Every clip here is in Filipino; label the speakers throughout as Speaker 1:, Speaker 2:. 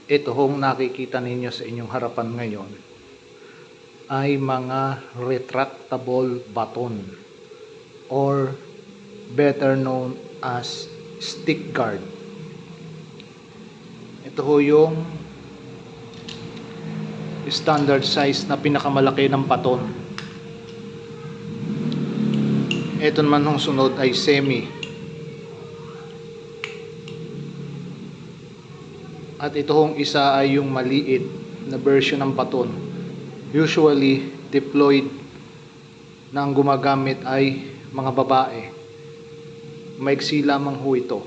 Speaker 1: Ito hong nakikita ninyo sa inyong harapan ngayon ay mga retractable baton or better known as stick guard. Ito ho yung standard size na pinakamalaki ng baton. Ito naman hong sunod ay semi. At ito hong isa ay yung maliit na version ng baton. Usually deployed na ang gumagamit ay mga babae. Maiksi lamang ho ito.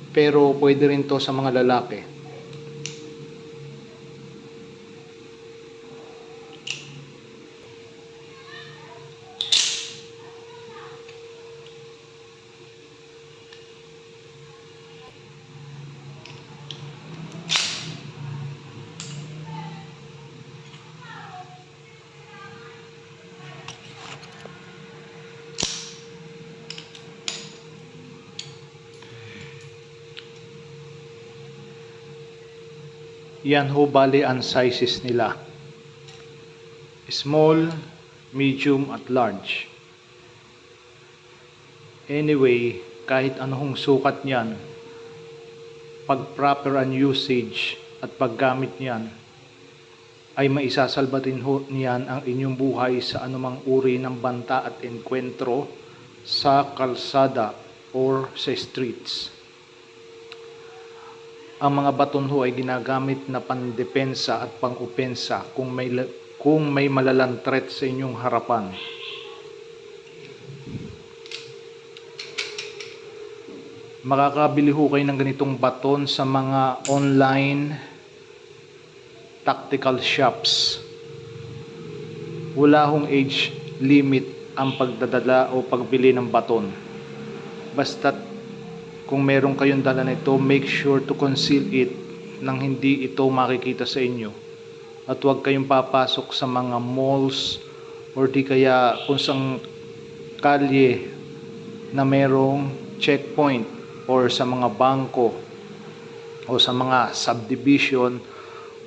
Speaker 1: Pero pwede rin to sa mga lalaki. Yan ho bali ang sizes nila. Small, medium at large. Anyway, kahit anong sukat niyan, pag proper ang usage at paggamit niyan, ay maisasalba din ho niyan ang inyong buhay sa anumang uri ng banta at enkwentro sa kalsada or sa streets. Ang mga baton ho ay ginagamit na pandepensa at pang-opensa kung may malalang threat sa inyong harapan. Makakabili ho kayo ng ganitong baton sa mga online tactical shops. Wala hong age limit ang pagdadala o pagbili ng baton. Basta't kung meron kayong dala nito, make sure to conceal it nang hindi ito makikita sa inyo. At huwag kayong papasok sa mga malls or di kaya kung sang kalye na merong checkpoint or sa mga bangko o sa mga subdivision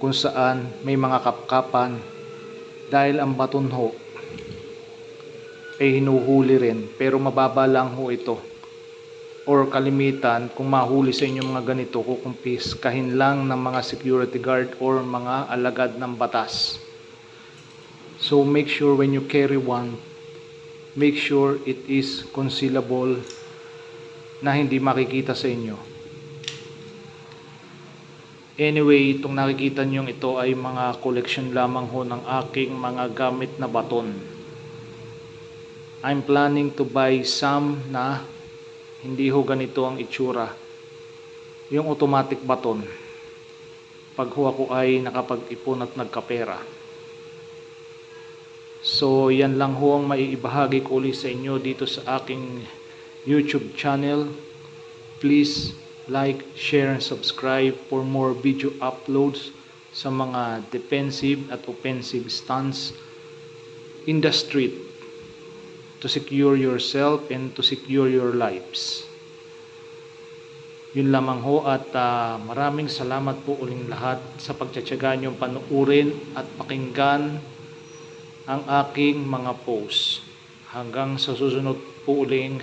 Speaker 1: kung saan may mga kapkapan, dahil ang baton ho ay hinuhuli rin, pero mababa lang ho ito. Or kalimitan, kung mahuli sa inyo mga ganito, kukumpiskahin lang ng mga security guard or mga alagad ng batas. So make sure when you carry one, make sure it is concealable na hindi makikita sa inyo. Anyway, itong nakikita nyo ito ay mga collection lamang ho ng aking mga gamit na baton. I'm planning to buy some na hindi ho ganito ang itsura. Yung automatic baton. Pag ho ako ay nakapag-ipon at nagkapera. So yan lang ho ang maiibahagi ko ulit sa inyo dito sa aking YouTube channel. Please like, share, and subscribe for more video uploads sa mga defensive at offensive stance in the street to secure yourself and to secure your lives. Yun lamang ho, at maraming salamat po uling lahat sa pagtsatsaga niyong panuurin at pakinggan ang aking mga posts. Hanggang sa susunod po uling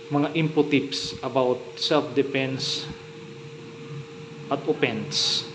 Speaker 1: mga info tips about self-defense at offense.